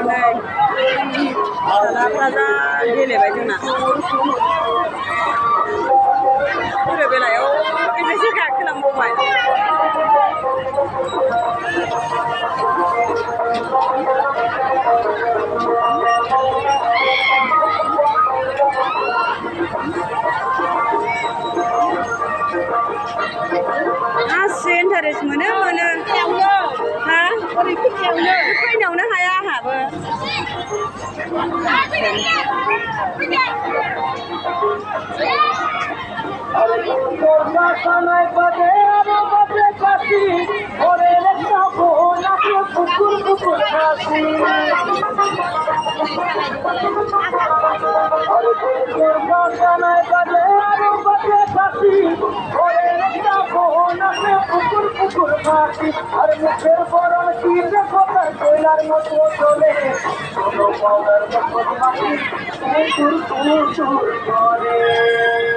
नै फिसालाफ्रा जा गेलेबाय जोंना फैनो बेलायाव एसेसो गाखोलांबावबाय मासे इन्टारेस्ट मोनो हा फैनायावनो हाया आंहाबो আর মুখের বরণ তীরে কোথায় কইলার মতো চলে কোনো পাওয়ার মতো মাটি তুর তুর তুর করে